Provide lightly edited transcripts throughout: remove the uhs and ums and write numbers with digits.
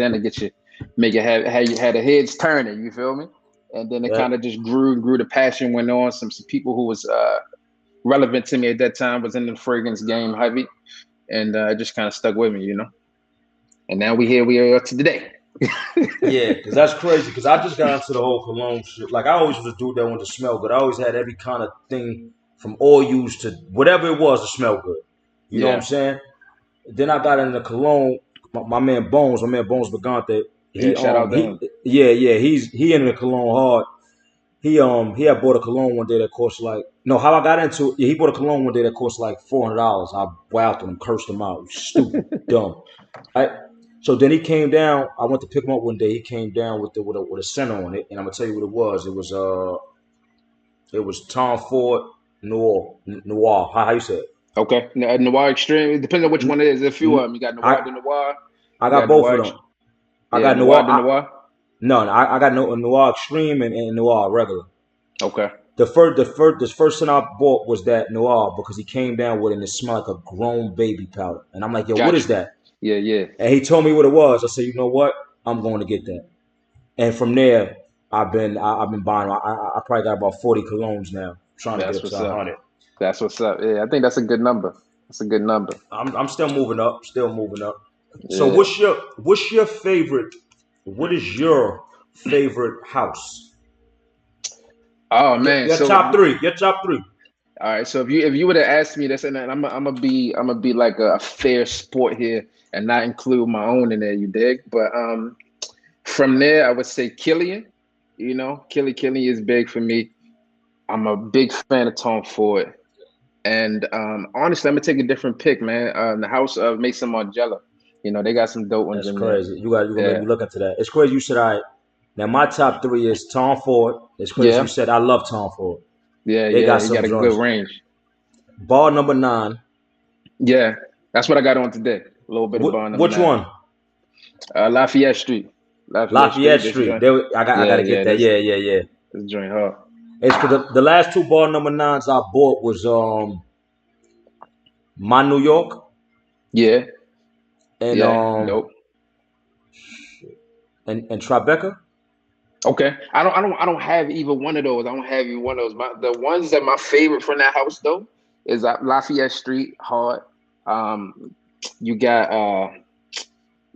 then to make it have you had the heads turning. You feel me? And then it kind of just grew and grew. The passion went on. Some people who was relevant to me at that time was in the fragrance game heavy, and it just kind of stuck with me, And now we are today. Yeah, because that's crazy. Because I just got into the whole cologne shit. Like I always was a dude that wanted to smell good. I always had every kind of thing from oil use to whatever it was to smell good. You know what I'm saying? Then I got into cologne. My man Bones Bagante. Shout out to him. He into the cologne hard. He had bought a cologne one day that cost how I got into it. Yeah, he bought a cologne one day that cost like $400. I wowed him, cursed him out. Stupid, dumb. So then he came down. I went to pick him up one day. He came down with a scent on it, and I'm gonna tell you what it was. It was Tom Ford Noir. How you say it? Okay, Noir Extreme. It depends on which one it is. There's a few of them. You got Noir de Noir. I got both of them. I got Noir de Noir. No, I got Noir Extreme and Noir regular. Okay. The first thing I bought was that Noir because he came down with it and it smelled like a grown baby powder. And I'm like, yo, what is that? Yeah. And he told me what it was. I said, you know what? I'm going to get that. And from there, I've been buying. I probably got about 40 colognes now. Trying to get up to 100. That's what's up. Yeah, I think that's a good number. That's a good number. I'm still moving up. Yeah. So what's your favorite? What is your favorite house? Oh man, your top three. All right, so if you would have asked me this, and I'm gonna be like a fair sport here and not include my own in there, you dig? But from there, I would say Killian. Killian is big for me. I'm a big fan of Tom Ford, and honestly, I'm gonna take a different pick, man. The house of Mason Margiela. They got some dope ones. That's crazy. You gotta make me look into that. It's crazy you said all right. Now my top three is Tom Ford. It's crazy you said I love Tom Ford. They got a good range. Bar number 9. Yeah, that's what I got on today. A little bit of bar number 9. Which one? Lafayette Street. Lafayette Street. I gotta get that. Yeah. This joint hard. It's because the last 2 bar number 9s I bought was My New York. Yeah. And nope. And Tribeca. Okay, I don't have either one of those. The ones that my favorite from that house though is Lafayette Street hard. You got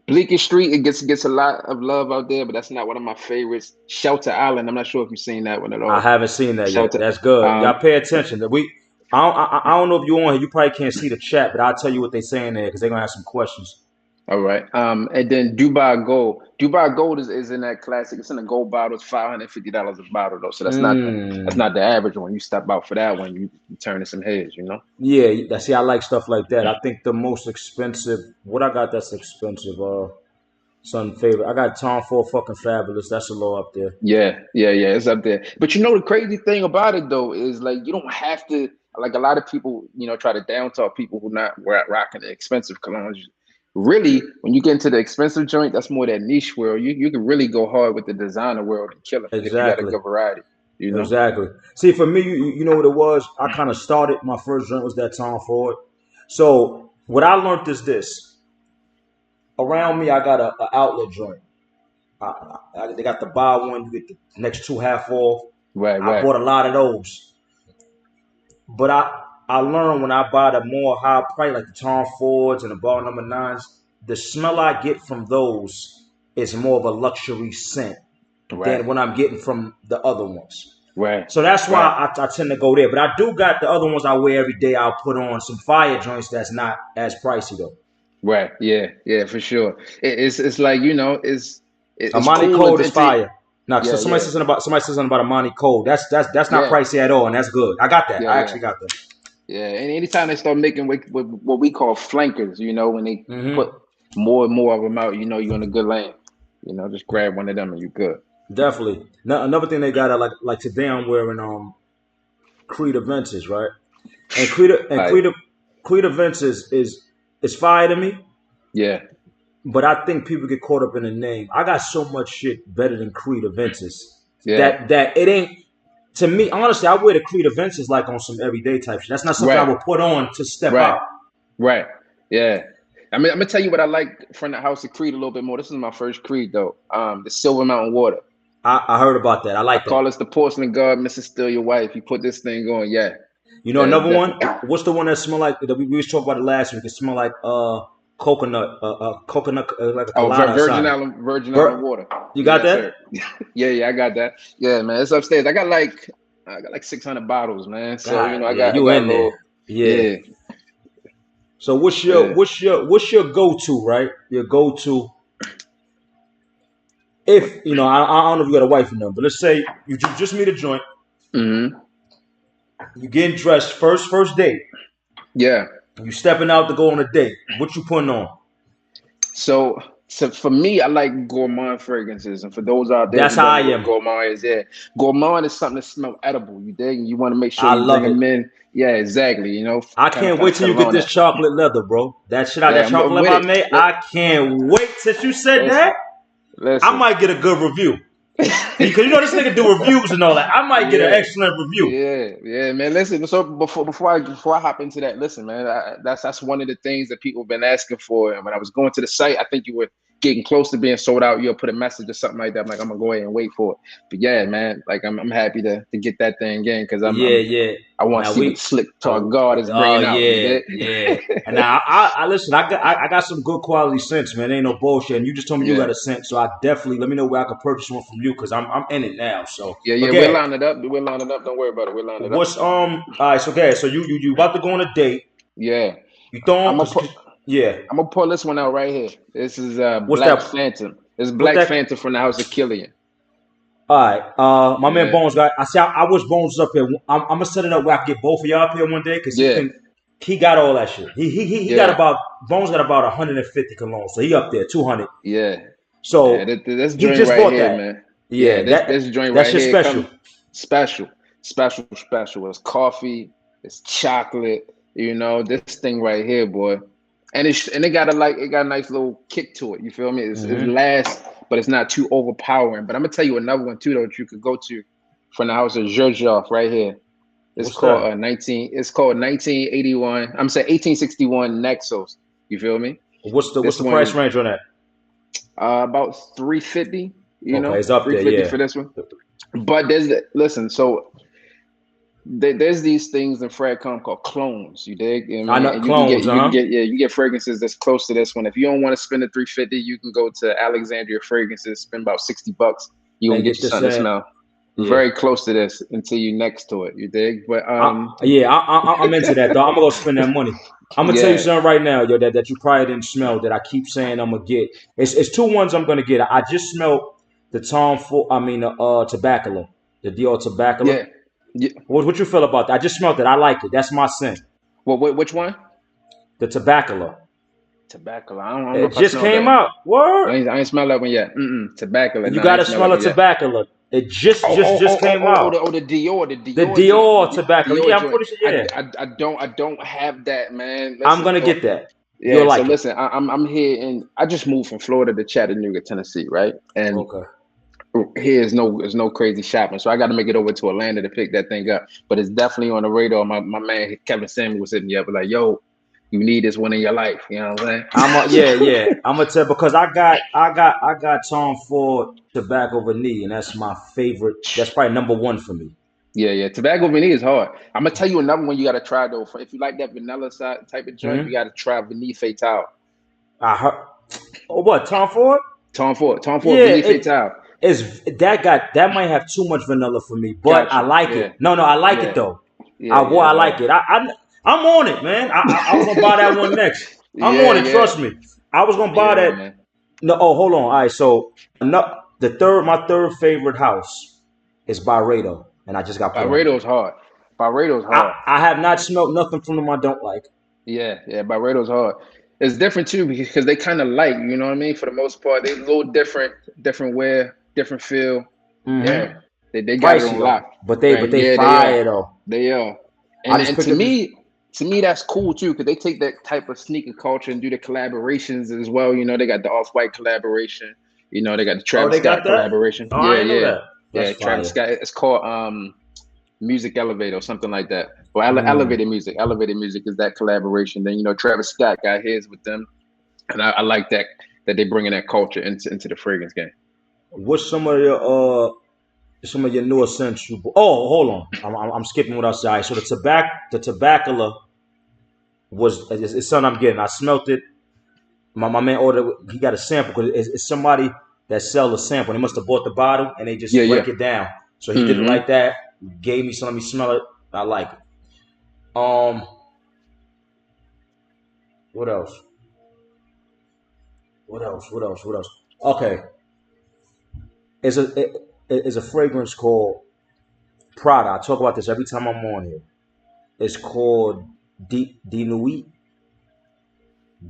Bleecker Street. It gets a lot of love out there, but that's not one of my favorites. Shelter Island. I'm not sure if you've seen that one at all. I haven't seen that yet. That's good. Y'all pay attention. I don't know if you're on here. You probably can't see the chat, but I'll tell you what they're saying there because they're gonna have some questions. All right. And then Dubai Gold. Dubai Gold is in that classic. It's in a gold bottle. It's $550 a bottle though. So that's not the average one. You step out for that one, you turning some heads, Yeah, see, I like stuff like that. I think the most expensive. What I got that's expensive. Some favorite. I got Tom Ford fucking Fabulous. That's a little up there. Yeah. It's up there. But the crazy thing about it though is like you don't have to. Like a lot of people, try to down talk people who not rocking the expensive colognes. Really, when you get into the expensive joint, that's more that niche world. You can really go hard with the designer world and kill it if you got a good variety. Exactly. See, for me, you know what it was? I kind of started, my first joint was that Tom Ford. So what I learned is this. Around me, I got an outlet joint. They got the buy one, you get the next 2 half off. Right. I bought a lot of those. But I learned when I buy the more high price, like the Tom Fords and the bar number 9s, the smell I get from those is more of a luxury scent than what I'm getting from the other ones. Right. So that's why I tend to go there. But I do got the other ones I wear every day. I'll put on some fire joints that's not as pricey though. Right. Yeah, for sure. It's like, it's Amani cool Code is fire. Now, so somebody says something about Amani Code. That's not pricey at all, and that's good. I got that. I actually got that. Yeah, and anytime they start making what we call flankers, when they put more and more of them out, you're in a good lane. Just grab one of them and you're good. Definitely. Now, another thing they got like today I'm wearing Creed Aventus, right? And Creed Aventus is fire to me. Yeah. But I think people get caught up in the name. I got so much shit better than Creed Aventus that it ain't. To me, honestly, I wear the Creed Aventus like on some everyday type shit. That's not something I would put on to step out. Right. Yeah. I mean, I'm gonna tell you what I like from the House of Creed a little bit more. This is my first Creed though. The Silver Mountain Water. I heard about that. I I like that. call this the porcelain god, Mrs. Still Your Wife. You put this thing on, yeah, You know yeah, another one? definitely. What's the one that smell like? That we was talking about it last week. It smell like coconut, like a Oh, colada or something. Virgin Island Bur- water. you got Yes, that? sir. Yeah, yeah, I got that. Yeah, man, it's upstairs. I got like 600 bottles, man. So God, I yeah, got I you got a in there? little, Yeah. yeah, So yeah. what's your go to, right? Your go to if I don't know if you got a wife or nothing, but let's say you just meet a joint, Hmm. you getting dressed first date, Yeah. you stepping out to go on a date. What you putting on? So, for me, I like gourmand fragrances, and for those out there That's who how don't I know what am. gourmand is, yeah, gourmand is something that smells edible. You dig? And you want to make sure I you bring love it. them in. Yeah, exactly. I Kind of can't wait till you get cologne this it. chocolate leather, bro. That shit out, Yeah, that I'm chocolate with leather I it. made. I can't wait. Since you said that, Listen, I listen. might get a good review. Because this nigga do reviews and all that. I might get an Yeah, excellent review. yeah, man. Listen, so before I hop into that, listen, man. That's one of the things that people have been asking for. And when I was going to the site, I think you were getting close to being sold out. You'll put a message or something like that. I'm like, I'm gonna go ahead and wait for it. But yeah, man, like I'm happy to get that thing in because Yeah, yeah. I want to Now see what we. Slick Talk Oh, God is oh bringing out. You yeah, did? yeah. And now I listen. I got some good quality scents, man. Ain't no bullshit. And you just told me you Yeah, got a scent, so I definitely let me know where I can purchase one from you because I'm in it now. So yeah, yeah. We'll okay, line it up. We'll line it up. Don't worry about it. We'll line it up. what's all right? So okay, so you about to go on a date? Yeah, You throwing I'm gonna because put. yeah. I'm gonna pull this one out right here. This is What's Black that? Phantom. It's What Black that? Phantom from the House of Killian. All right, my man Yeah, Bones got. I see. I wish Bones was up here. I'm gonna set it up where I can get both of y'all up here one day because he yeah, can. He got all that shit. He got yeah, about Bones got about 150 cologne, so he up there 200. yeah, yeah. So This he joint just right bought here, that. man. Yeah, Yeah, this joint that right shit here special. come special, special. It's coffee. It's chocolate. This thing right here, boy. And it got it got a nice little kick to it. You feel me? It's Hmm. last, but it's not too overpowering. But I'm gonna tell you another one too, though, that you could go to from the House of Zhuzhov right here. It's What's called that? 19. It's called 1981. I'm saying 1861 Nexos. You feel me? What's This the price one, range on that? about 350. Okay, it's up there. 350 Yeah, for this one. But listen. So there's these things in Fragcom called clones. You dig? You know what I I mean, know and clones. you can get fragrances that's close to this one. If you don't want to spend the 350, you can go to Alexandria Fragrances, spend about $60. You gonna And get get you this something to in. smell Yeah. very close to this until you next to it. You dig? But Yeah, I'm into that though. I'm gonna go spend that money. I'm gonna tell you yeah, something right now, yo, that you probably didn't smell that I keep saying I'm gonna get. It's two ones I'm gonna get. I just smelled the Tom Ford, I mean Tabacula, the Dior Tabacula. yeah, yeah. What you feel about that? I just smelled it. I like it. That's my scent. Well, which one? The Tabacula. Tobacco. I don't know It if I just smelled that came one. out. Word. I ain't smelled that one yet. Tobacco. You No, I ain't gotta smelled that smell a one yet. Tabacula. It just Oh, just oh, oh, just oh, came oh, oh, out. the Dior, the The Dior joint, Dior Tabacula. Dior Yeah, I'm joint. pretty sure. Yeah, I don't have that, man. I'm Listen, gonna so get that. You'll yeah, so like it. listen, I'm here and I just moved from Florida to Chattanooga, Tennessee, right? And Okay. here is no crazy shopping, so I got to make it over to Atlanta to pick that thing up. But it's definitely on the radar. My man Kevin Samuel was hitting me up, like, yo, you need this one in your life. You know what I'm saying? Yeah. I'm gonna tell because I got Tom Ford Tobacco Vanille, and that's my favorite. That's probably number one for me. Yeah. Tobacco vanilla is hard. I'm gonna tell you another one you gotta try though. If you like that vanilla side type of joint, you Hmm. gotta try Vanille Fatale. I heard. Oh, what Tom Ford? Tom Ford, Yeah, Vanille Fatale. that might have too much vanilla for me, but Got I you. like it. Yeah, No, I like it yeah, though. yeah. I It's like hard. it. I'm on it, man. I was gonna buy that one next. I'm on it. Yeah, Trust me. I was gonna buy yeah, that. man. No, oh, hold on. All right, so no, my third favorite house is Byredo, and I just got put on it. Barredo's hard. Barredo's hard. I have not smelled nothing from them I don't like. Yeah. Barredo's hard. It's different too because they kind of light. You know what I mean? For the most part, they a little different wear, different feel. Yeah, Hmm. they got it Pricey on though, lock. but Right? they Yeah, they are. fire though. They are. I And just and picked up this. to me that's cool too because they take that type of sneaker culture and do the collaborations as well. They got the Off-White collaboration. They got the Oh, Travis they got Scott that? collaboration. Oh, I Yeah, ain't know yeah, that. That's yeah. Travis fire. Scott. It's called Music Elevator or something like that. Or Mm. Elevated Music. Elevated Music is that collaboration. Then Travis Scott got his with them. and I like that they bringing that culture into the fragrance game. What's some of your newer scents you? Oh, hold on. I'm skipping what I said. All right, so the tobacco it's something I'm getting. I smelt it. My man ordered. He got a sample because it's somebody that sell a sample. They must have bought the bottle and they just break it down. So he did it like that. Gave me some. Let me smell it. I like it. What else? What else? Okay, it's a fragrance called Prada. I talk about this every time I'm on here. It's called D Nuit.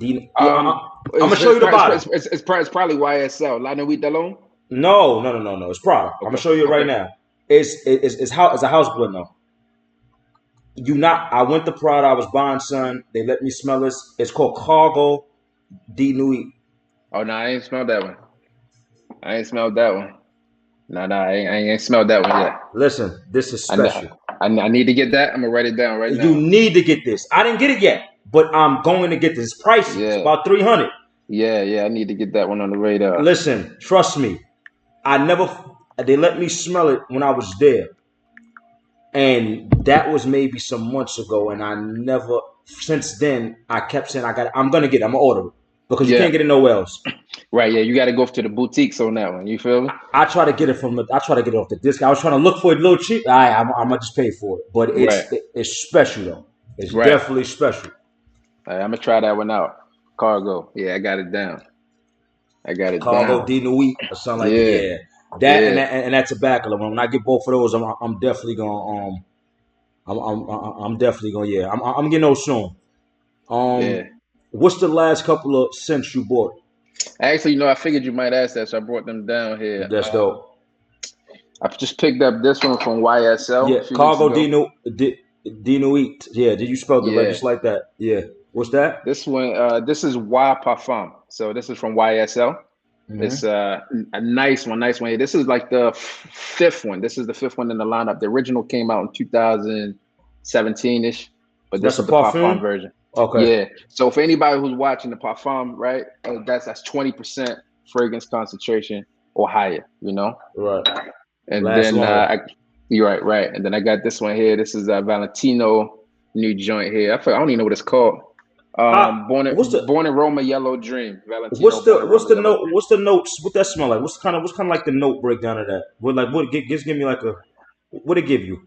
I'm gonna show you the bottle. It's probably YSL. La Nuit d'Alone? No. It's Prada. I'm gonna show you it right now. It's a house blend though. I went to Prada. I was buying son. They let me smell this. It's called Cargo D Nuit. Oh no, I ain't smelled that one. I ain't smelled that one. No, I ain't smelled that one yet. Listen, this is special. I need to get that. I'm gonna write it down right now. You need to get this. I didn't get it yet, but I'm going to get this. It's pricey. Yeah. It's about $300. Yeah. I need to get that one on the radar. Listen, trust me. They let me smell it when I was there. And that was maybe some months ago. And since then, I kept saying I'm going to get it. I'm going to order it. Because you can't get it nowhere else. Right, yeah. You got to go to the boutiques on that one. You feel me? I try to get it off the discount. I was trying to look for it a little cheap. I'm going to just pay for it. But it's special, though. It's definitely special. All right, I'm going to try that one out. Cargo. Yeah, I got it down. Cargo D Nuit or something like that. Yeah. And that tobacco. When I get both of those, I'm definitely gonna I'm definitely gonna I'm getting those soon. What's the last couple of scents you bought? Actually, I figured you might ask that, so I brought them down here. That's dope. I just picked up this one from YSL. Yeah, Cargo D Nuit. Yeah, did you spell the just like that? Yeah. What's that? This one, this is Y Parfum. So this is from YSL. Mm-hmm. It's a nice one here. This is like the fifth one. This is the fifth one in the lineup. The original came out in 2017-ish, but this is the Parfum version. Okay. Yeah. So for anybody who's watching the Parfum, right, that's 20% fragrance concentration or higher. Right. And then you're right. And then I got this one here. This is a Valentino new joint here. I don't even know what it's called. Born in Roma Yellow Dream. Valentino. What's the note? What's the notes? What that smell like? What's kind of like the note breakdown of that? Give me like what it give you?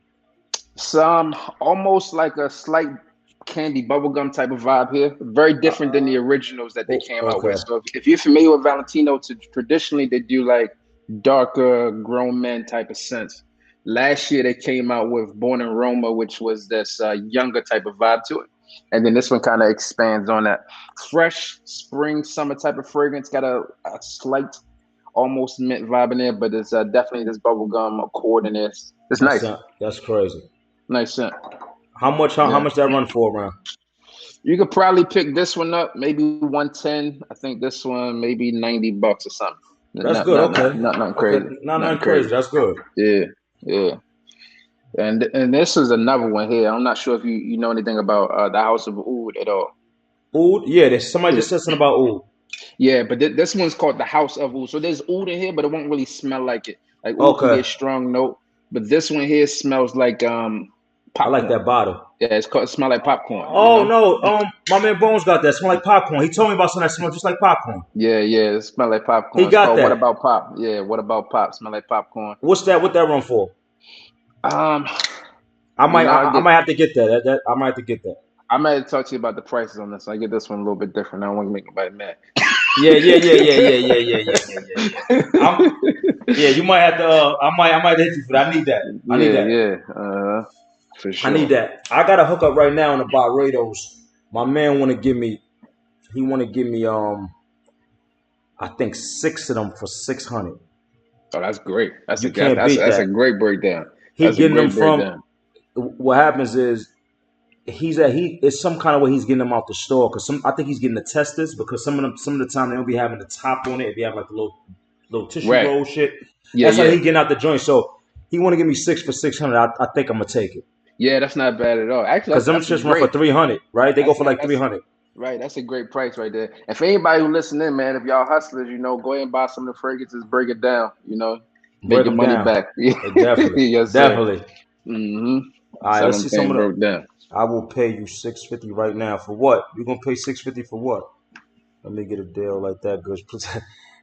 Some almost like a slight candy bubblegum type of vibe here. Very different than the originals that they came out with. So if you're familiar with Valentino, traditionally they do like darker grown men type of scents. Last year they came out with Born in Roma, which was this younger type of vibe to it. And then this one kind of expands on that. Fresh spring, summer type of fragrance. Got a slight, almost mint vibe in there, but it's definitely this bubblegum accord in there. It's nice. That's crazy. Nice scent. How much that run for around? You could probably pick this one up, maybe 110. I think this one maybe $90 or something. That's good. Okay. Nothing crazy. Okay. Nothing crazy. That's good. Yeah. And this is another one here. I'm not sure if you know anything about the House of Oud at all. Oud? Yeah, there's somebody just said something about Oud. Yeah, but this one's called the House of Oud. So there's oud in here, but it won't really smell like it. Like oud can be a strong note, but this one here smells like popcorn. I like that bottle. Yeah, it smells like popcorn. Oh no, my man Bones got that. It smell like popcorn. He told me about something that smells just like popcorn. Yeah, it smells like popcorn. He got that. What about pop? Yeah, what about pop? Smell like popcorn. What that run for? I might have to get that. I might have to get that. I might talk to you about the prices on this. I get this one a little bit different. I don't want to make nobody mad. Yeah. You might have to. I might hit you for that. I need that. Yeah. For sure. I need that. I got a hookup right now in the Barbados. My man want to give me. He want to give me. I think 6 of them for $600. Oh, that's great. That's a great breakdown. He's getting them from. What happens is. It's some kind of way he's getting them out the store because I think he's getting the testers because some of the time they don't be having the top on it. If you have like a little tissue roll shit, that's how he's getting out the joint. So he want to give me 6 for $600. I think I'm gonna take it. Yeah, that's not bad at all. Actually, because them shits run for $300, right? They go for like $300. Right, that's a great price right there. And for anybody who listening, man, if y'all hustlers, go ahead and buy some of the fragrances, break it down, make Break your them money down. back. Definitely, Yes, sir. definitely. Mm-hmm. All right, Sell let's them see some things of the. broke down. I will pay you 650 right now for what? You gonna pay 650 for what? Let me get a deal like that, Goodz.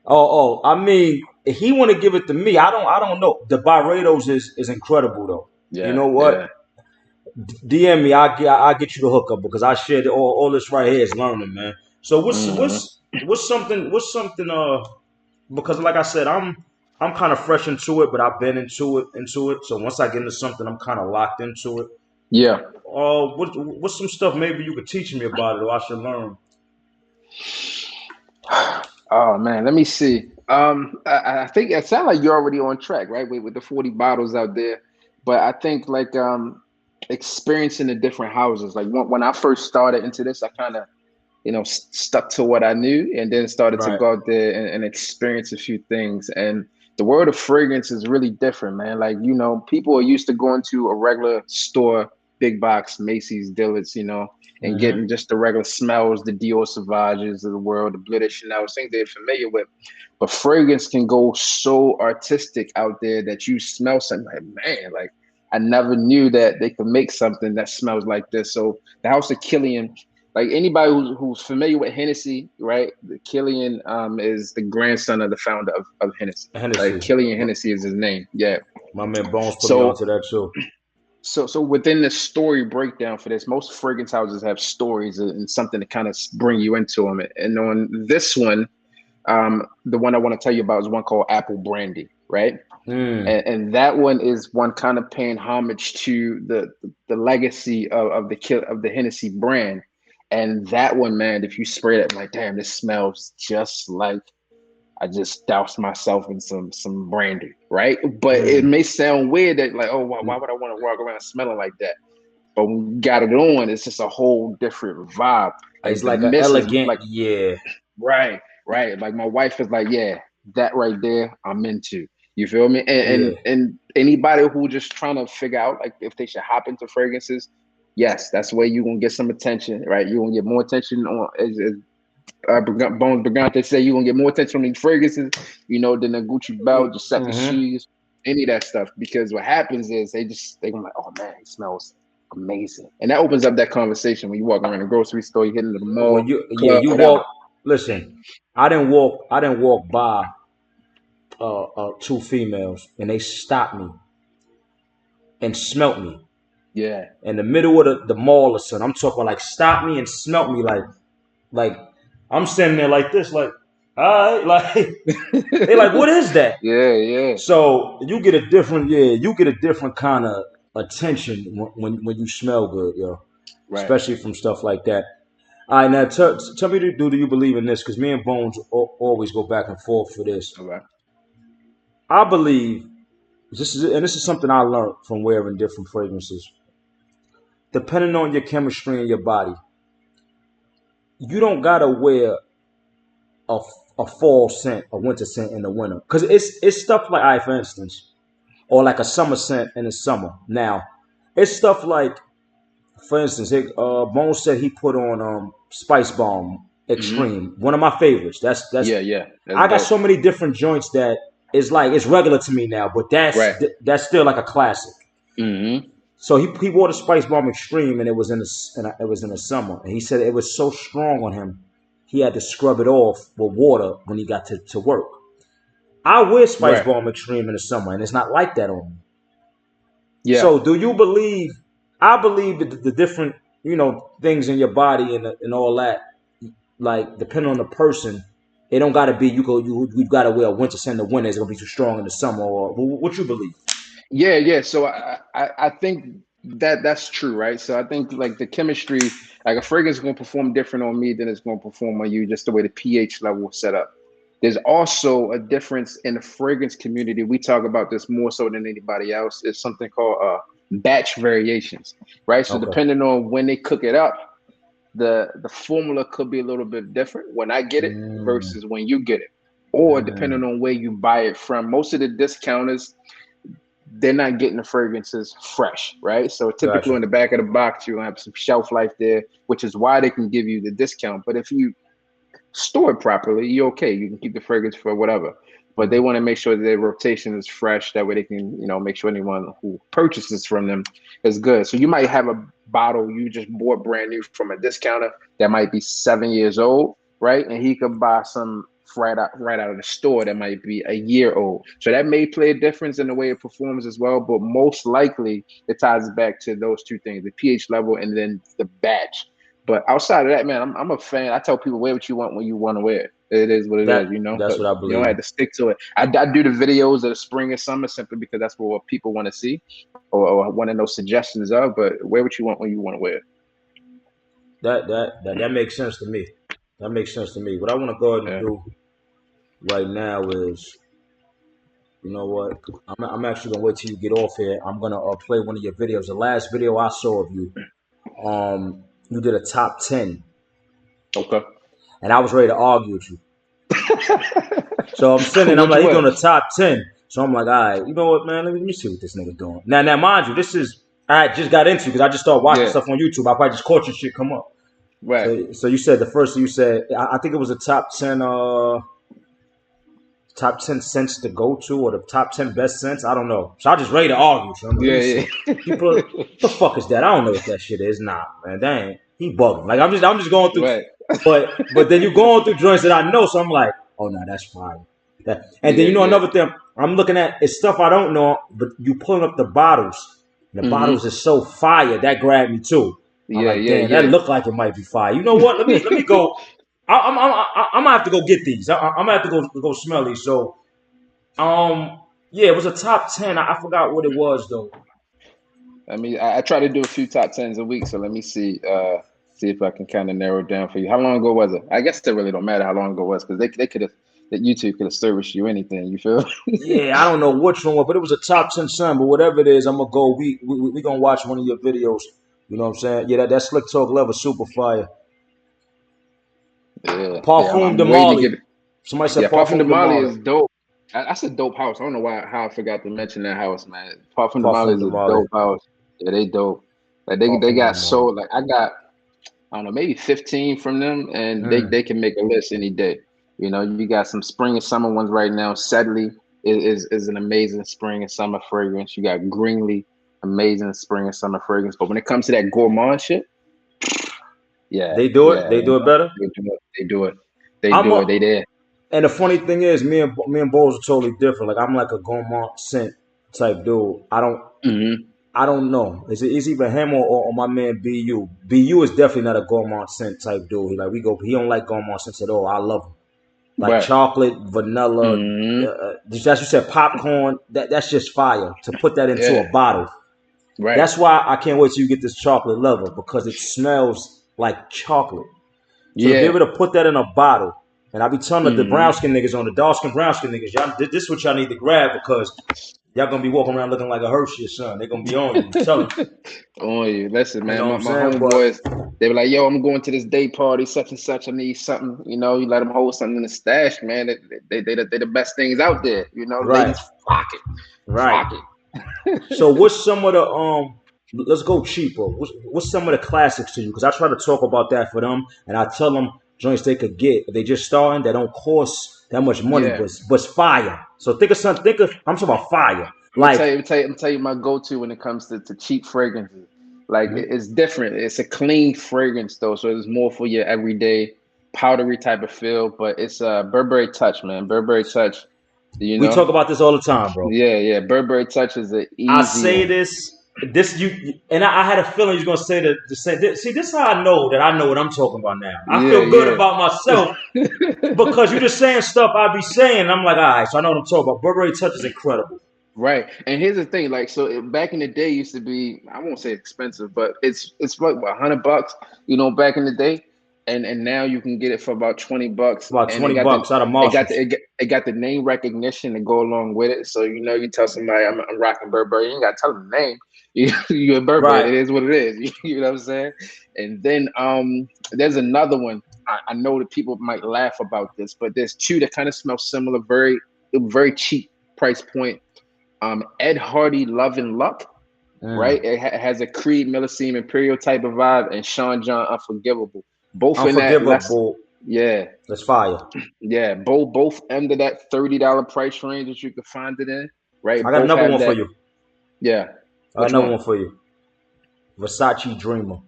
I mean, if he want to give it to me, I don't know. The Byredos is incredible though. You Yeah, know what? yeah. DM me, I get you the hookup because I shared all this right here is learning, man. So Mm-hmm. what's something because like I said, I'm kind of fresh into it, but I've been into it. So once I get into something, I'm kind of locked into it. Yeah. What's some stuff maybe you could teach me about it or I should learn? Oh man, let me see. I think it sounds like you're already on track, right? With the 40 bottles out there. But I think like experiencing the different houses. Like when I first started into this, I kind of stuck to what I knew and then started to Right. go out there and experience a few things. And the world of fragrance is really different, man. Like, people are used to going to a regular store, big box, Macy's, Dillard's, and Mm-hmm. getting just the regular smells, the Dior Sauvages of the world, the Glitter Chanel, things they're familiar with. But fragrance can go so artistic out there that you smell something like, man, like I never knew that they could make something that smells like this. So the House of Killian, like anybody who's familiar with Hennessy, right? The Killian is the grandson of the founder of Hennessy. Like Hennessy. Killian Hennessy is his name. Yeah. My man Bones put me So onto that too. so within the story breakdown for this, most fragrance houses have stories and something to kind of bring you into them. And on this one, the one I want to tell you about is one called Apple Brandy, right? Mm. And that one is one kind of paying homage to the legacy of the Hennessy brand. And that one, man, if you spray it, I'm like, damn, this smells just like I just doused myself in some brandy, right? But it Mm. may sound weird that like, oh, why would I want to walk around smelling like that? But when you got it on, it's just a whole different vibe. It's Like the like an mist is elegant, like yeah. right, right. Like my wife is like, yeah, that right there, I'm into. You feel me? And Yeah. and, and anybody who just trying to figure out like if they should hop into fragrances, yes, that's where you're gonna get some attention, right? You're gonna get more attention on as Bones Brigante say you're gonna get more attention on these fragrances, than a Gucci belt, Giuseppe Mm-hmm. shoes, any of that stuff. Because what happens is they gonna like, oh man, it smells amazing. And that opens up that conversation when you walk around the grocery store, you hit into the When mall, club, you whatever. walk, listen, I didn't walk by two females and they stopped me and smelt me Yeah. in the middle of the mall or something. I'm talking like stopped me and smelt me like I'm standing there like this, like, all right, like they like, what is that? Yeah, yeah. So you get a different kind of attention when you smell good, yo, Right. especially from stuff like that. All right, now tell me, do you believe in this? Because me and Bones always go back and forth for this. All right. I believe this is something I learned from wearing different fragrances. Depending on your chemistry in your body, you don't gotta wear a, a fall scent, a winter scent in the winter, because it's stuff like, I, for instance, or like a summer scent in the summer. Now, it's stuff like, for instance, Bones said he put on Spice Bomb Mm-hmm. Extreme, one of my favorites. That's Yeah, yeah. That's I got dope. so many different joints that is like it's regular to me now, but Right. that's still like a classic. Mm-hmm. So he wore the Spice Bomb Extreme, and it was in the summer, and he said it was so strong on him, he had to scrub it off with water when he got to work. I wear Spice Right. Bomb Extreme in the summer, and it's not like that on me. Yeah. So, do you believe? I believe that the different, things in your body and all that, like depending on the person, it don't gotta be you gotta wear a winter scent in the winter. It's gonna be too strong in the summer, or what you believe? Yeah, yeah. So I think that's true, right? So I think like the chemistry, like a fragrance is going to perform different on me than it's going to perform on you, just the way the pH level is set up. There's also a difference in the fragrance community. We talk about this more so than anybody else. It's something called batch variations, right? So Okay. depending on when they cook it up, the formula could be a little bit different when I get it Mm, versus when you get it, or depending mm, on where you buy it from. Most of the discounters they're not getting the fragrances fresh, right? So typically Gotcha. in the back of the box, you'll have some shelf life there, which is why they can give you the discount. But if you store it properly, you're okay. You can keep the fragrance for whatever. But they want to make sure that their rotation is fresh. That way they can, make sure anyone who purchases from them is good. So you might have a bottle you just bought brand new from a discounter that might be 7 years old, right? And he could buy some right out of the store that might be a year old. So that may play a difference in the way it performs as well. But most likely it ties back to those two things: the pH level and then the batch. But outside of that, man, I'm a fan. I tell people, wear what you want when you want to wear it. It is what it is, That's but what I you don't believe. have to stick to it. I do the videos of the spring and summer simply because that's what people want to see or want to know suggestions of. But wear what you want when you want to wear it. That makes sense to me. That makes sense to me. What I want to go ahead and Yeah. do right now is, you know what? I'm actually gonna wait till you get off here. I'm gonna play one of your videos. The last video I saw of you, you did a top 10, Okay. and I was ready to argue with you. So I'm sitting, I'm Which like, he's doing one? a top 10. So I'm like, all right, you know what, man? Let me see what this nigga doing. Now, mind you, this is I just got into because I just started watching Yeah. stuff on YouTube. I probably just caught your shit come up. Right. So you said the first thing you said, I think it was a top 10 scents to go to or the top 10 best scents. I don't know. So I just ready to argue. So I'm like, let me Yeah. see. People, what the fuck is that? I don't know what that shit is. Nah, man, dang, he bugging. Like I'm just going through. Right. But then you're going through joints that I know. So I'm like, oh no, that's fine. And then Yeah. Yeah. another thing I'm looking at is stuff I don't know, but you pulling up the bottles. And the bottles Mm-hmm. is so fire that grabbed me too. I'm Yeah. like, Yeah. damn, that Yeah. looked like it might be fire. You know what? Let me go. I'm gonna have to go get these. I'm gonna have to go smell these. So yeah, it was a top 10. I forgot what it was though. I try to do a few top tens a week, so let me see if I can kind of narrow it down for you. How long ago was it? I guess it really don't matter how long ago it was because they could have that YouTube could have serviced you anything. You feel? Yeah, I don't know which one was, but it was a top 10 son. But whatever it is, I'm gonna go. We gonna watch one of your videos. You know what I'm saying? Yeah, that slick talk level super fire. Yeah, yeah. Parfum de I'm waiting to Marley. get it. Somebody said Yeah, Parfum de Parfum de Mali Marley. is dope. That's a dope house. I don't know how I forgot to mention that house, man. Parfum de Mali Parfum is de a Marley. dope house. Yeah, they dope. Like they Parfum de got Marley. sold. Like I don't know, maybe 15 from them, and Mm. they can make a list any day. You got some spring and summer ones right now. Sedley is an amazing spring and summer fragrance. You got Greenlee, amazing spring and summer fragrance. But when it comes to that gourmand shit, yeah, They do it. yeah, They do it better. they do it. They do it. They I'm do it. a, They there. and the funny thing is, me and Bowles are totally different. Like I'm like a Gourmand scent type dude. Hmm. I don't know. It's either him or my man BU. BU is definitely not a Gourmand scent type dude. He don't like Gourmand scents at all. I love him. Like Right. chocolate, vanilla, Hmm. just as you said, popcorn. That's just fire to put that into a Yeah. bottle. Right. That's why I can't wait till you get this chocolate level because it smells like chocolate. So to be Yeah. able to put that in a bottle, and I be telling the brown Hmm. skin niggas on the dark skin brown skin niggas, y'all, this is what y'all need to grab because y'all gonna be walking around looking like a Hershey or something. They're gonna be on you. I'm telling On you. Listen, you. You man, know what I'm my saying? But homeboys, they were like, yo, I'm going to this day party, such and such. I need something. You let them hold something in the stash, man. They the best things out there. right, Ladies flock it. right. Flock So it. what's some of the let's go cheaper. What's some of the classics to you? Because I try to talk about that for them, and I tell them joints they could get if they just starting that don't cost that much money, Yeah. but it's fire. So think of something. I'm talking about fire. I'm gonna Like tell you my go-to when it comes to cheap fragrances. Like mhm. it's different. It's a clean fragrance though, so it's more for your everyday powdery type of feel. But it's Burberry Touch, man. Burberry Touch. You We know, talk about this all the time, bro. yeah. Burberry Touch is an I easy say one. this and I had a feeling you was gonna say the same. See, this is how I know what I'm talking about now. I Yeah, feel good yeah. about myself because you just saying stuff I be saying. And I'm like, all right, so I know what I'm talking about. Burberry Touch is incredible. Right. And here's the thing, like, so back in the day it used to be, I won't say expensive, but it's like what, $100, back in the day. And now you can get it for about $20 About and it 20 got the bucks out of it got Marshalls. the it got the name recognition to go along with it. So you tell somebody I'm rocking Burberry, you ain't gotta tell them the name. You're Burberry, Right. it is what it is. You know what I'm saying? And then there's another one. I know that people might laugh about this, but there's two that kind of smell similar, very cheap price point. Ed Hardy, Love and Luck. Mm. Right, it has a Creed, Millesime, Imperial type of vibe, and Sean John, Unforgivable. Both in that less, Unforgivable. yeah, That's fire. yeah. Both under that $30 price range that you could find it in. Right, I got both another have one for that. you. Yeah, I got which another one? one for you. Versace Dreamer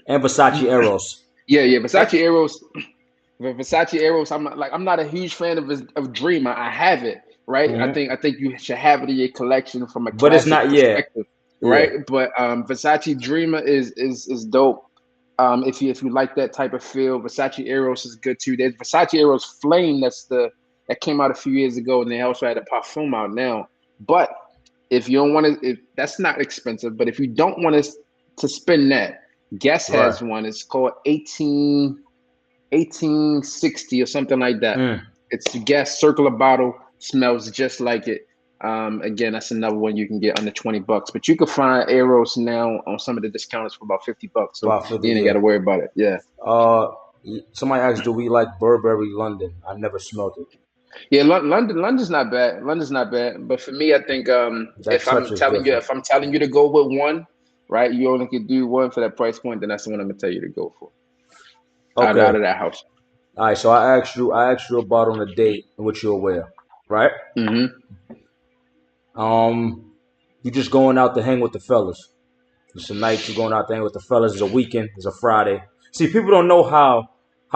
and Versace Eros. Yeah, yeah. Eh, Versace Arrows. Versace Arrows. I'm not a huge fan of Dreamer. I have it, right? mhm. I think you should have it in your collection from a But it's classic not. Yeah, perspective, yeah. right? But Versace Dreamer is dope. If you like that type of feel, Versace Eros is good too. There's Versace Eros Flame that came out a few years ago, and they also had a Parfum out now. But if you don't want to, if that's not expensive, but if you don't want to spend that, Guess Right. has one. It's called 1860 or something like that. Mm. It's Guess circular bottle, smells just like it. Again, that's another one you can get under $20, but you can find Eros now on some of the discounters for about $50. So About 50. you ain't got Yeah. to worry about it. Yeah. Uh, somebody asked, "Do we like Burberry London?" I never smelled it. Yeah, London's not bad. London's not bad, but for me, I think That touch is different. if I'm telling you to go with one, right, you only could do one for that price point, then that's the one I'm gonna tell you to go for out Okay. of that house. All right. So I asked you about on a date in which you're aware, right? Hmm. You just going out to hang with the fellas. It's a night you going out to hang with the fellas. It's a weekend. It's a Friday. See, people don't know how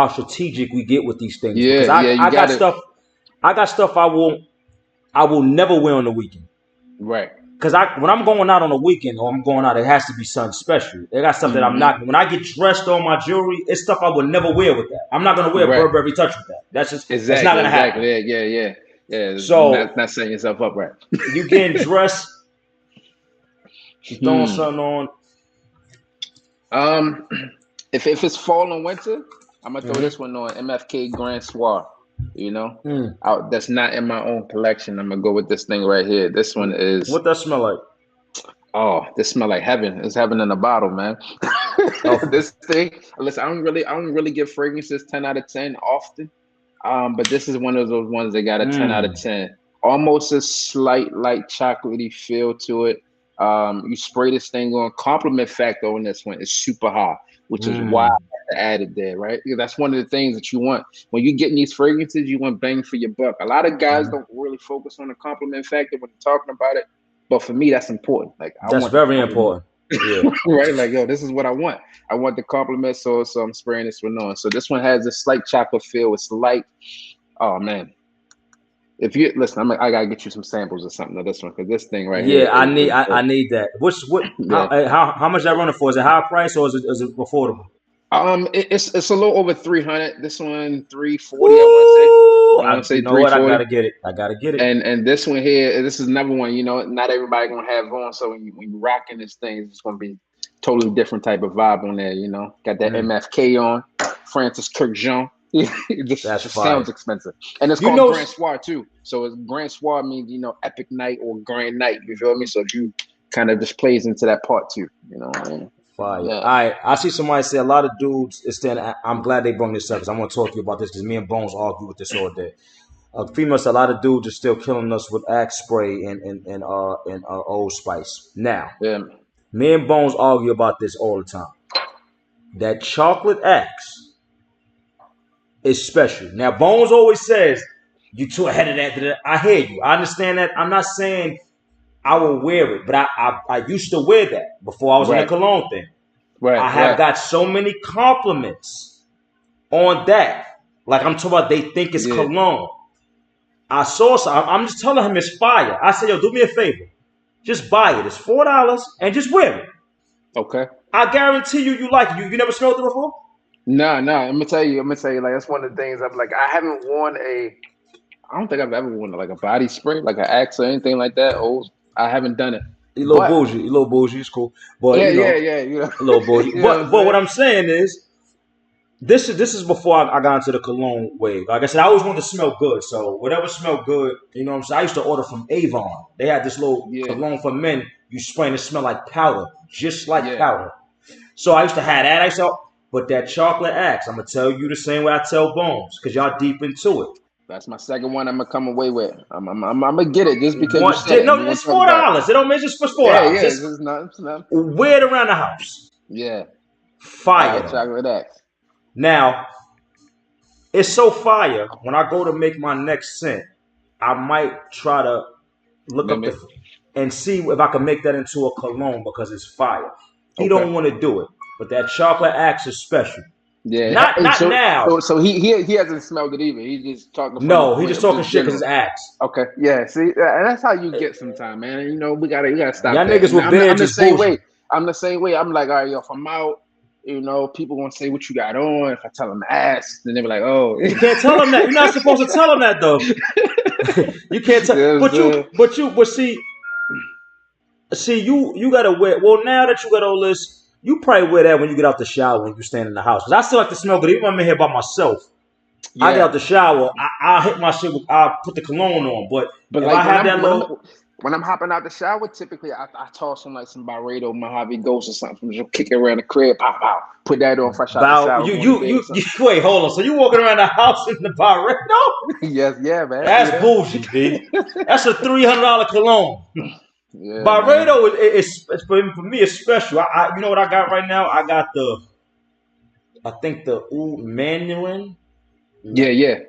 strategic we get with these things Yeah, because yeah, you I got got it stuff I will never wear on the weekend. right. Cause when I'm going out on a weekend or I'm going out, it has to be something special. They got stuff that I'm Hmm. not. When I get dressed on my jewelry, it's stuff I would never wear with that. I'm not gonna wear Right. Burberry Touch with that. That's not Exactly, gonna happen. exactly. Yeah, yeah, yeah. Yeah, So not setting yourself up right. you getting dressed, you throwing Hmm. something on. Um, if it's fall and winter, I'm gonna throw Mm-hmm. this one on MFK Grand Soir. You know, Mm. out that's not in my own collection. I'm gonna go with this thing right here. This one is What that smell like? oh, this smell like heaven. It's heaven in a bottle, man. Oh, This thing. Listen, I don't really get fragrances 10 out of 10 often. But this is one of those ones that got a 10 out of 10. Almost a slight light chocolatey feel to it. You spray this thing on. Compliment factor on this one is super high, which is why mm. I added there, right? Because that's one of the things that you want when you getting these fragrances. You want bang for your buck. A lot of guys Mhm. don't really focus on the compliment factor when they're talking about it, but for me, that's important. Like I That's want the very compliment, important. Yeah. right? Like yo, this is what I want. I want the compliment, so I'm spraying this one on. So this one has a slight chocolate feel. It's light. Oh man, if you listen, I gotta get you some samples or something of this one because this thing right here Yeah, is I dope. need that. What Yeah. how much that running for? Is it high price or is it affordable? It's a little over 300. This one 340. Woo! I want to say You know what? I 340. gotta get it. I gotta get it. And this one here, this is another one. You know, not everybody gonna have on. So when you rocking this thing, it's gonna be totally different type of vibe on there. You know, got that Mm, MFK on, Francis Kirk Jean. It that's just sounds fire. expensive, and it's You called know, Grand Soir too. So it's Grand Soir means epic night or grand night. You feel me? So you kind of just plays into that part too. You know what I mean? fire. Yeah. I see somebody say a lot of dudes. It's then I'm glad they brought this up because I'm gonna talk to you about this because me and Bones argue with this all day. Females, a lot of dudes are still killing us with Axe spray and Old Spice. Now, Yeah. me and Bones argue about this all the time. That chocolate Axe is special. Now, Bones always says, you too ahead of that. I hear you. I understand that. I'm not saying I will wear it, but I used to wear that before I was in the Right. cologne thing. I Right. have Right. got so many compliments on that. Like I'm talking about they think it's Yeah. cologne. I saw some, I'm just telling him it's fire. I said, yo, do me a favor. Just buy it. It's $4 and just wear it. Okay. I guarantee you like it. You never smelled it before? No, no. I'm gonna tell you. Like that's one of the things I'm like. I haven't worn a. I don't think I've ever worn like a body spray, like an Axe or anything like that. Oh, I haven't done it. You little But bougie. You little bougie. It's cool. But yeah, you yeah, know, yeah. a little bougie. You know what I'm But what saying? I'm saying is this is before I got into the cologne wave. Like I said, I always wanted to smell good. So whatever smelled good, you know what I'm saying? I used to order from Avon. They had this little Yeah, cologne for men. You spray and it smell like powder, just like yeah. powder. So I used to have that. But that chocolate axe, I'm gonna tell you the same way I tell Bones, because y'all deep into it. That's my second one. I'm gonna come away with. I'm gonna get it just because you One, said it. And no, we're gonna it's talk about it. $4. It don't mean just for Yeah, $4. yeah. Just It's not. It's not. wear it around the house. Yeah. All Fire right, though. chocolate X. Now, it's so fire. When I go to make my next scent, I might try to look up Mimic. the and see if I can make that into a cologne because it's fire. He Okay. don't want to do it, but that chocolate axe is special. Yeah. Not Hey, not so now. he hasn't smelled it either. He's just talking from the No, he point just of talking just shit because it's general. axe. Okay. Yeah. See, and that's how you get sometime, man. You know, you gotta stop Y'all that. niggas And with I'm beards the is same bougie. way. I'm the same way. I'm like, all right, yo, if I'm out, you know, people gonna say what you got on. If I tell them to ask, then they be like, oh, You can't tell him that. You're not supposed to tell him that though. You can't tell. yes, But see, you gotta wear. Well, now that you got all this, you probably wear that when you get out the shower when you stand in the house. Cause I still like to smell good. Even when I'm in here by myself, I get yeah. out the shower. I'll hit my shit. I'll put the cologne on. But But if I like have that little when I'm hopping out the shower, typically I toss on like some Byredo, Mojave Ghost or something. Just kick it around the crib, pop out, put that on fresh out the bow, shower, going to bed or you something. wait, hold on. So you walking around the house in the bar right now? Yes, yeah, man. You That's know? bougie, B. That's a $300 cologne. Yeah, man. Byredo is for me. It's special. You know what I got right now? I got I think the Mandarin. Yeah, yeah, yeah,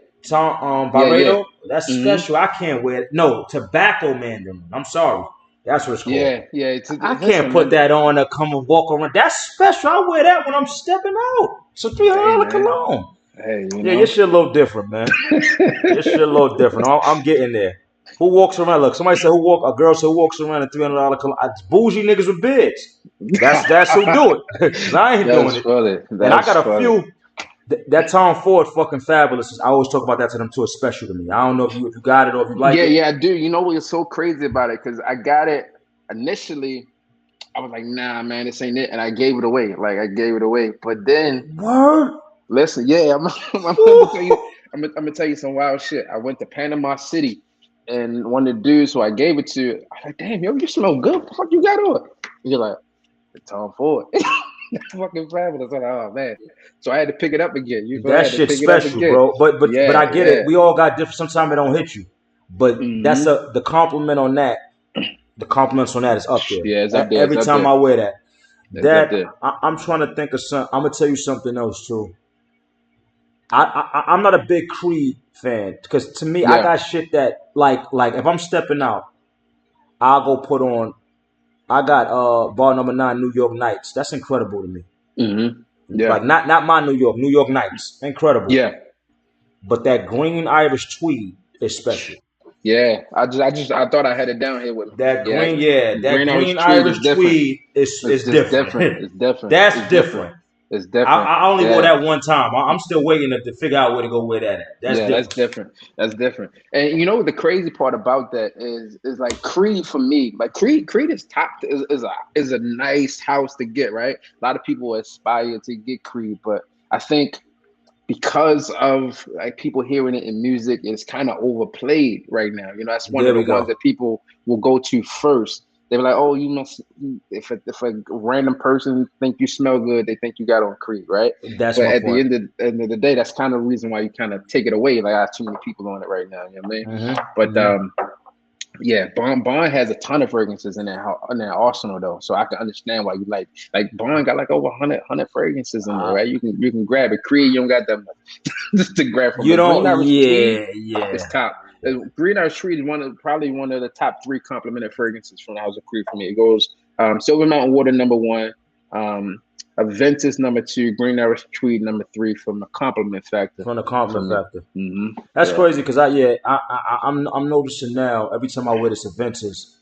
yeah. Byredo, that's Hmm. special. I can't wear it. No, tobacco mandarin. I'm sorry. That's what it's called. Yeah, yeah. I can't Listen, put man. that on to come and walk around. That's special. I wear that when I'm stepping out. It's a Hey, $300 man. cologne. Hey, you Yeah, your know. shit a little different, man. Your shit a little different. I'm getting there. Who walks around? Look, somebody said a girl said who walks around in $300 cologne. It's bougie niggas with beards. That's who do it. Cause I ain't doing That's it. funny. And I That's got a funny. few. That Tom Ford fucking fabulous. I always talk about that to them too. It's special to me. I don't know if you got it or if you like Yeah, it. yeah, I do. You know what's so crazy about it? Because I got it initially. I was like, nah, man, this ain't it. And I gave it away. Like I gave it away. But then Word. listen, yeah, I'm gonna tell you, I'm gonna tell you some wild shit. I went to Panama City and one of the dudes who I gave it to, I was like, damn, yo, you smell good. What the fuck you got on? You're like, it's Tom Ford. That's fucking fabulous. I'm like, oh man. So I had to pick it up again. You know, I That had to shit's pick it up special, again. bro. But Yeah, I get yeah. it. We all got different. Sometimes it don't hit you. But that's Hmm. the compliment on that. The compliments on that is up there. Yeah, it's up there. It's Every up time there. I wear that. It's up there. I'm trying to think of some. I'm gonna tell you something else too. I'm not a big Creed fan because to me I Yeah. got shit that like if I'm stepping out, I'll go put on. I got bar number 9 New York Knights. That's incredible to me. Hmm. Yeah. Like not my New York Knights. Incredible. Yeah. But that green Irish tweed is special. Yeah. I thought I had it down here with me. That Yeah. green, yeah, that Green Irish green Tweed is Irish different. tweed It's is just different. different. It's different. It's That's different. different. It's different. I only wore Yeah. that one time. I'm still waiting to figure out where to go wear that at. That's Yeah, that's different. different. That's different. And you know the crazy part about that is like Creed for me. Like Creed is top is a nice house to get, right? A lot of people aspire to get Creed, but I think because of like people hearing it in music, it's kind of overplayed right now. You know, that's one of There the we ones go. that people will go to first. They're like, oh, you must. If a random person think you smell good, they think you got on Creed, right? That's But my at the point. end of the day, that's kind of the reason why you kind of take it away. Like, I have too many people on it right now. You know what I mean? Hmm. But Hmm. yeah, Bond has a ton of fragrances in that arsenal though, so I can understand why you like Bond got like over 100 fragrances in there, right? You can grab it. Creed, you don't got that much just to grab from, You but Green don't. Irish Tweed Yeah, is yeah. top. Green Irish Tweed is probably one of the top three complimented fragrances from the House of Creed for me. It goes Silver Mountain Water number one, um, Aventus number two, Green Irish Tweed number three from the compliment factor From the for compliment me. factor. Hmm. That's Yeah, crazy because I'm noticing now every time I wear this Aventus,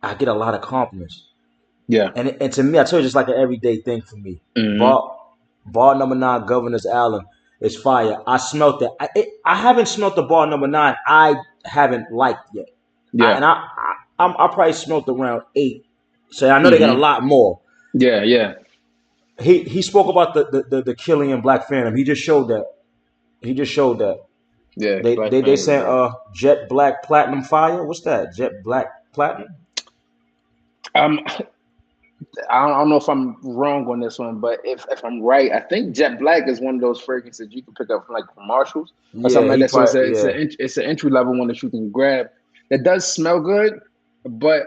I get a lot of compliments. yeah. And to me, I tell you, it's like an everyday thing for me. Hmm. Bar number 9, Governor's Allen, is fire. I smelt it. I haven't smelt the bar number 9. I haven't liked yet. I, Yeah. and I, I probably smelt around 8. So I know they got a Hmm. lot more. Yeah, yeah. He spoke about the Killian Black Phantom. He just showed that. He just showed that. Yeah, They sent Jet Black Platinum Fire. What's that? Jet Black Platinum? um, I don't know if I'm wrong on this one, but if I'm right, I think Jet Black is one of those fragrances you can pick up from like from Marshalls or something Yeah, like he that. So probably it's an entry level one that you can grab. That does smell good, but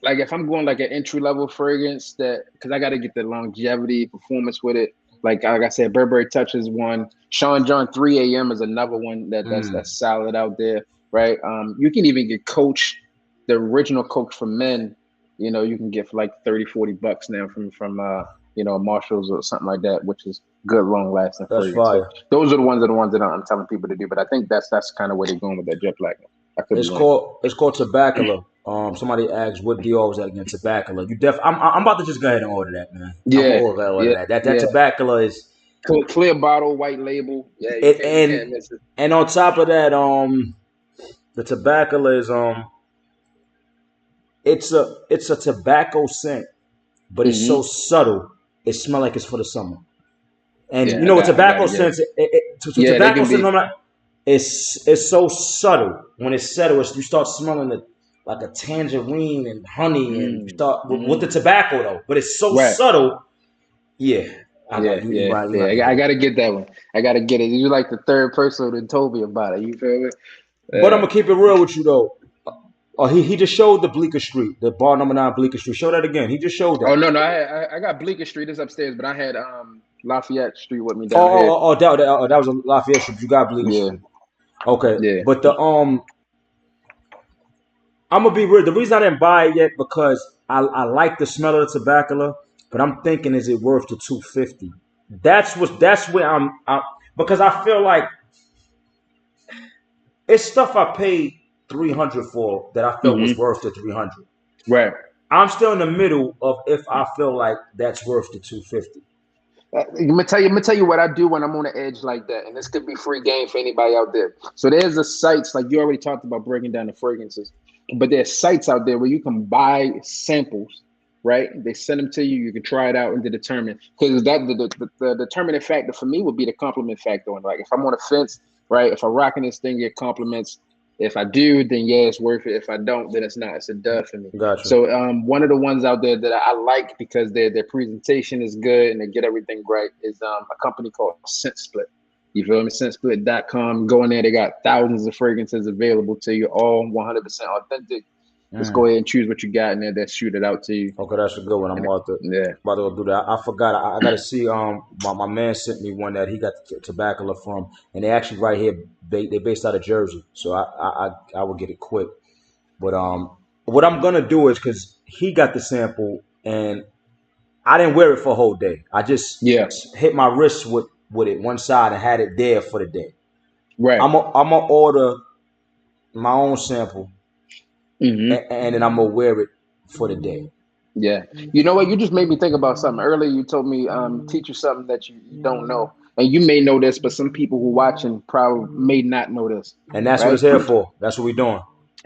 like if I'm going like an entry level fragrance that because I got to get the longevity performance with it. Like I said, Burberry Touch is one. Sean John 3 a.m. is another one that's solid out there, right? You can even get Coach, the original Coach for men. You can get for like 30-40 bucks now from Marshalls or something like that, which is good long lasting that's fragrance. So fire. those are the ones that I'm telling people to do. But I think that's kind of where they're going with that Jet Black. I could be wrong. It's called Tabacula. Somebody asked what Dior was that again? Tabacula. I'm about to just go ahead and order that, man. I'm gonna Yeah, order yeah, that. That yeah. Tabacula is Clear bottle, white label. Yeah, you it, can't you can't miss it. and on top of that, the Tabacula is it's a tobacco scent, but it's so Hmm. subtle. It smells like it's for the summer. And you Yeah, know what I tobacco gotta get it. scents? Yeah, they Tobacco can scent, be. normally it's so subtle. When it's subtle, you start smelling it like a tangerine and honey, and you start with the Mm. tobacco though. But it's so Right. subtle. Yeah, I got Yeah, you. yeah, You yeah. have to I get it. gotta get that one. I gotta get it. You like the third person that told me about it. You feel me? But I'm Yeah. gonna keep it real with you though. Oh, he just showed the Bleecker Street, the bar number 9 Bleecker Street. Show that again. He just showed Oh that. no, no. I got Bleecker Street is upstairs, but I had Lafayette Street with me Oh, down here. that was a Lafayette Street. You got Bleecker Yeah, Street. Okay, yeah. but I'm gonna be real. The reason I didn't buy it yet because I like the smell of the tobacco, but I'm thinking, is it worth the 250? That's where I'm because I feel like it's stuff I paid 300 for that I felt was Hmm. worth the 300. Right. I'm still in the middle of if I feel like that's worth the 250. I'm gonna tell you what I do when I'm on the edge like that, and this could be free game for anybody out there. So there's the sites like you already talked about breaking down the fragrances, but there's sites out there where you can buy samples, right? They send them to you. You can try it out and to determine because that the determining factor for me would be the compliment factor. And like if I'm on a fence, right? If I'm rocking this thing, get compliments. If I do, then yeah, it's worth it. If I don't, then it's not. It's a dud for me. Got you. So one of the ones out there that I like because their presentation is good and they get everything right is a company called Scent Split. You feel me? Scentsplit.com. Go in there. They got thousands of fragrances available to you, all 100% authentic. Just Mm. go ahead and choose what you got in there. Then shoot it out to you. Okay, that's a good one. I'm And yeah, about to go do that. I forgot. I got to see. My man sent me one that he got the tobacco from, and they actually right here. They based out of Jersey, so I will get it quick. But what I'm gonna do is because he got the sample, and I didn't wear it for a whole day. I just yeah, hit my wrist with it one side and had it there for the day. right. I'm gonna order my own sample, Hmm. and then I'm gonna wear it for the day. Yeah. You know what? You just made me think about something. Earlier you told me teach you something that you don't know. And you may know this, but some people who watching probably may not know this, And that's what right? it's here for. That's what we're doing.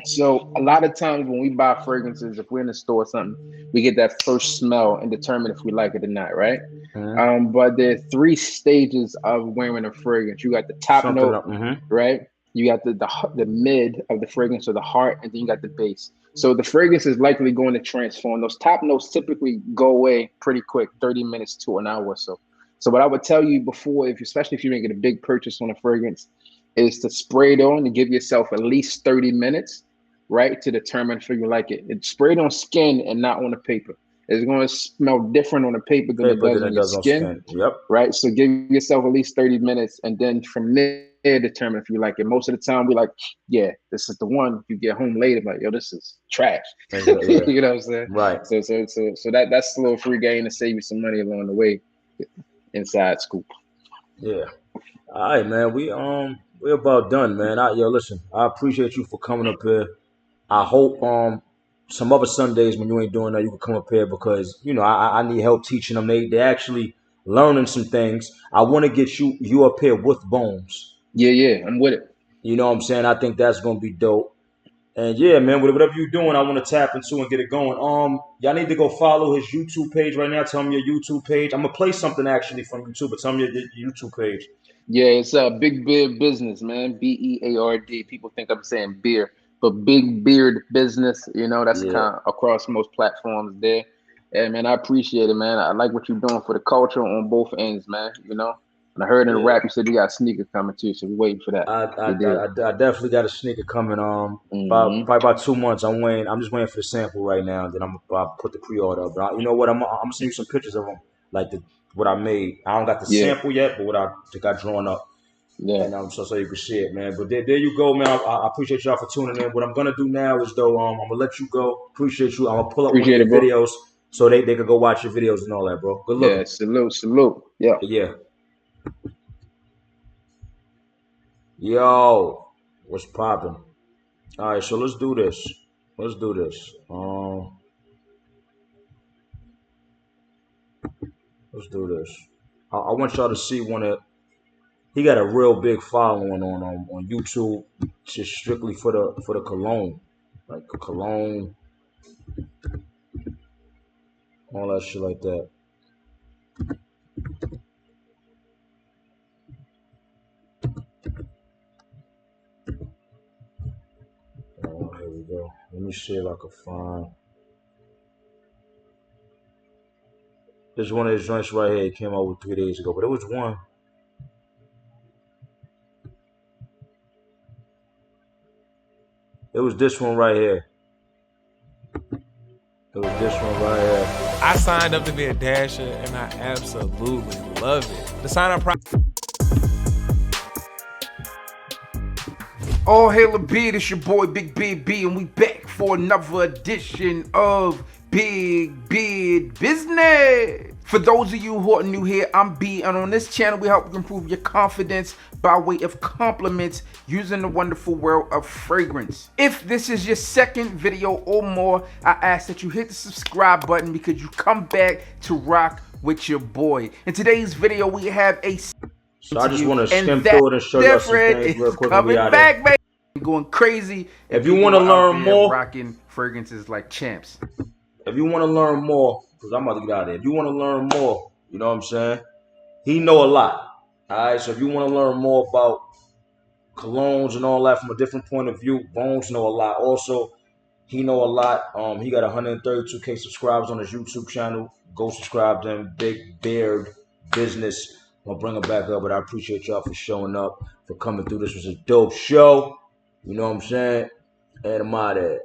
So a lot of times when we buy fragrances, if we're in the store or something, we get that first smell and determine if we like it or not, right? Mhm. But there are three stages of wearing a fragrance. You got the top Something. note, right? You got the mid of the fragrance or the heart, and then you got the base. So the fragrance is likely going to transform. Those top notes typically go away pretty quick, 30 minutes to an hour or so. So what I would tell you before, if especially if you're making a big purchase on a fragrance, is to spray it on and give yourself at least 30 minutes, right, to determine if you like it. It's sprayed on skin and not on the paper. It's going to smell different on the paper than it Paper does than on it your does on skin, skin. Yep. right? So give yourself at least 30 minutes, and then from there, determine if you like it. Most of the time, we like, yeah, this is the one. You get home later, like, yo, this is trash. Exactly. Yeah. You know what I'm saying? Right. So that's a little free game to save you some money along the way. Inside scoop. Yeah. All right, man. We're about done, man. Yo, listen. I appreciate you for coming up here. I hope some other Sundays when you ain't doing that, you can come up here because I need help teaching them. They actually learning some things. I want to get you up here with Bones. Yeah, yeah, I'm with it. You know what I'm saying? I think that's gonna be dope. And yeah, man, whatever you're doing, I want to tap into and get it going. Y'all need to go follow his YouTube page right now. Tell him your YouTube page. I'm gonna play something actually from YouTube, but tell me your YouTube page. Yeah, it's a big beard business, man. BEARD. People think I'm saying beer, but big beard business. That's Yeah. kind of across most platforms there. Yeah, man, I appreciate it, man. I like what you're doing for the culture on both ends, man. You know, and I heard in the Yeah. rap you said you got sneakers coming too, so we waiting for that. I, I, You did. I, I definitely got a sneaker coming. Hmm. Probably about 2 months. I'm just waiting for the sample right now. And then I'll put the pre-order up. But you know what? I'm gonna send you some pictures of them, like what I made. I don't got the Yeah, sample yet, but what I got drawn up, yeah. and so you can see it, man. But there you go, man. I appreciate y'all for tuning in. What I'm gonna do now is though, I'm gonna let you go. Appreciate you. I'm gonna pull up one of Appreciate your it, bro. videos so they could go watch your videos and all that, bro. Good looking. Yeah, salute, salute. Yeah. Yeah. Yo, what's popping? All right, so let's do this. Let's do this. Let's do this. I want y'all to see one of. He got a real big following on YouTube, just strictly for the cologne, like cologne, all that shit like that. Oh, here we go. Let me see if I can find. There's one of his joints right here. It came out with 3 days ago, but it was one. It was this one right here. It was this one right here. I signed up to be a dasher, and I absolutely love it. The sign-up price. Oh, hail a beard, it's your boy Big Beard B, and we back for another edition of Big Beard Business. For those of you who are new here, I'm B, and on this channel we help you improve your confidence by way of compliments using the wonderful world of fragrance. If this is your second video or more, I ask that you hit the subscribe button because you come back to rock with your boy. In today's video, we have a So I just want to skim through it and show you some things real quick. Coming back, baby. Going crazy. If you want to learn more, rocking fragrances like champs. If you want to learn more, because I'm about to get out of there. If you want to learn more, you know what I'm saying? He know a lot. All right, so if you want to learn more about colognes and all that from a different point of view, Bones know a lot. Also, he know a lot. He got 132K subscribers on his YouTube channel. Go subscribe to him. Big Beard Business. I'm gonna bring him back up, but I appreciate y'all for showing up, for coming through. This was a dope show. You know what I'm saying? And I'm out of there.